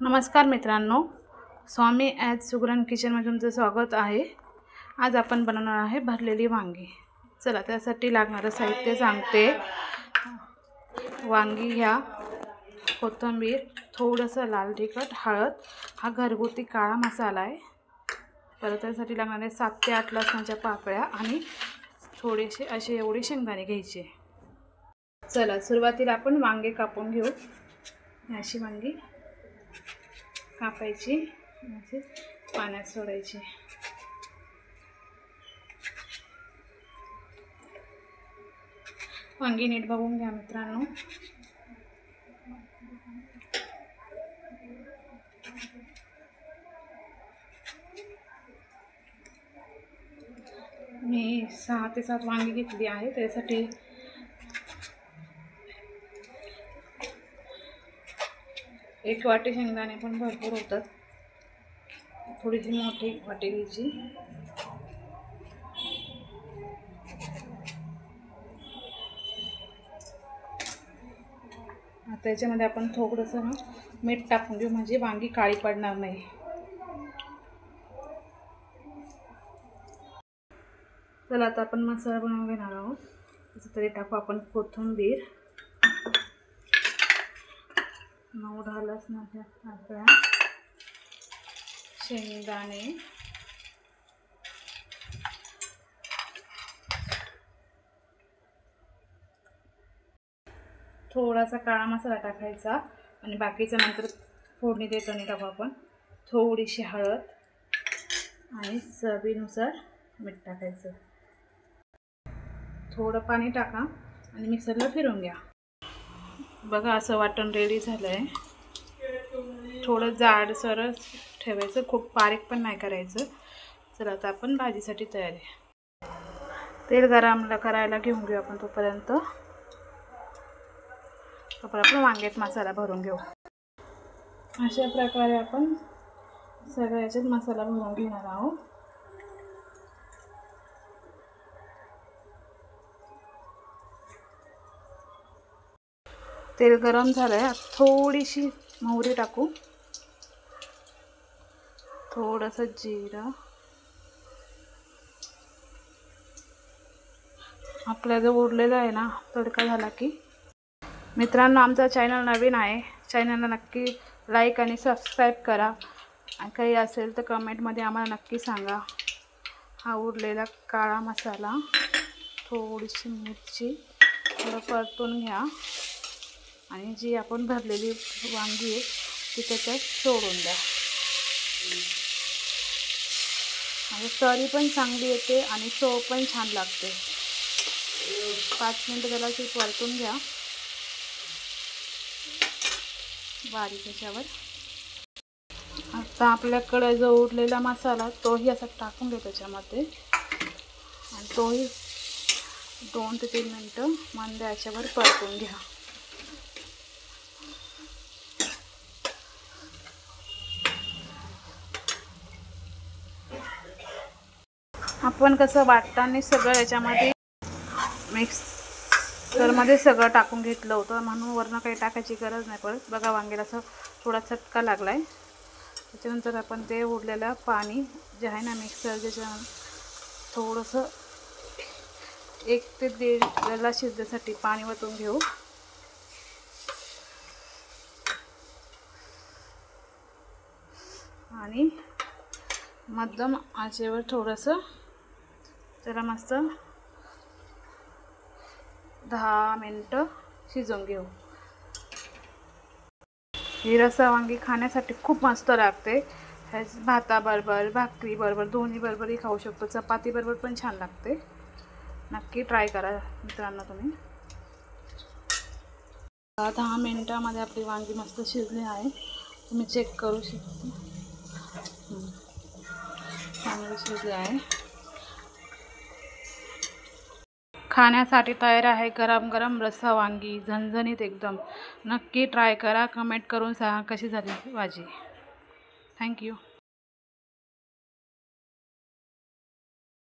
नमस्कार मित्रांनो, स्वामी ॲज सुगरण किचनमध्ये तुमचं स्वागत आहे। आज आपण बनवणार आहे भरलेली वांगी। चला त्यासाठी लागणारं साहित्य सांगते। वांगी घ्या, कोथिंबीर, थोडंसं लाल तिखट, हळद, हा घरगुती काळा मसाला आहे। परत त्यासाठी लागणारे 7 ते 8 लसणाच्या पाकळ्या आणि थोडेसे असे एवढे शेंगदाणे घ्यायचे। चला सुरुवातीला आपण वांगे कापून घेऊ। अशी वांगी कापायची, म्हणजे पाण्यात सोडायची। वांगी नीट बघून घ्या मित्रांनो। मी 6 ते 7 वांगी घेतली आहे। त्यासाठी एक वाटी शेंगदाणे पण भरपूर होतात। थोडीशी मोठी वाटी घ्यायची। आता याच्यामध्ये आपण थोडंसं मीठ टाकून घेऊ, म्हणजे वांगी काळी पडणार नाही। चला आता आपण मसाला बनवून घेणार आहोत। त्याच्यातरी टाकू आपण कोथिंबीर, 9-10 लसणाच्या पाकळ्या, शेंगदाणे, थोडासा काळा मसाला टाकायचा आणि बाकीचं नंतर फोडणी देताना टाकू आपण। थोडीशी हळद आणि चवीनुसार मीठ टाकायचं। थोडं पाणी टाका आणि मिक्सरला फिरवून घ्या। बघा असं वाटण रेडी झालं आहे। थोडं जाडसर ठेवायचं, खूप बारीक पण नाही करायचं। चला आता आपण भाजीसाठी तयार आहे। तेल गरम करायला घेऊन घेऊ आपण। तोपर्यंत आपण वांग्यात मसाला भरून घेऊ। अशा प्रकारे आपण सगळ्याच्यात मसाला भरून घेणार आहोत। तेल गरम झालंय, थोडीशी मोहरी टाकू, थोडंसं जिरं, आपला जो उरलेला आहे ना तडका झाला की। मित्रांनो, आमचा चॅनल नवीन आहे, चॅनलला नक्की लाईक आणि सबस्क्राईब करा। काही असेल तर कमेंटमध्ये आम्हाला नक्की सांगा। हा उरलेला काळा मसाला, थोडीशी मिरची, थोडं परतून घ्या आणि जी आपण भरलेली वांगी आहे ती त्याच्यात सोडून द्या। म्हणजे तरी पण चांगली येते आणि चव पण छान लागते। 5 मिनिटं त्याला अशी परतून घ्या बारीक याच्यावर। आता आपल्याकडे जो उरलेला मसाला तोही असा टाकून घ्या त्याच्यामध्ये आणि तोही 2 ते 3 मिनिटं मंद आचेवर परतून घ्या। आपण कसं वाटताना सगळं याच्यामध्ये मिक्सरमध्ये सगळं टाकून घेतलं होतं, म्हणून वरनं काही टाकायची गरज नाही पडत। बघा वांग्याला असं थोडा चटका लागलाय। त्याच्यानंतर आपण ते उरलेलं पाणी जे आहे ना मिक्सर, ज्याच्या थोडंसं 1 ते 1.5 वेळेला शिजण्यासाठी पाणी वतून घेऊ। आणि मध्यम आचेवर थोडंसं त्याला मस्त 10 मिनिटं शिजवून घेऊ। ही रस्सा वांगी खाण्यासाठी खूप मस्त लागते। भाताबरोबर, भाकरीबरोबर, दोन्ही बरोबरही खाऊ शकतो। चपातीबरोबर पण छान लागते। नक्की ट्राय करा मित्रांनो तुम्ही। 10 मिनिटांमध्ये आपली वांगी मस्त शिजली आहे, तुम्ही चेक करू शकता। चांगली शिजली आहे, खाण्यासाठी तयार आहे। गरम गरम रस्सा वांगी, झणझणीत एकदम। नक्की ट्राय करा, कमेंट करून सांगा कशी झाली भाजी। थँक्यू।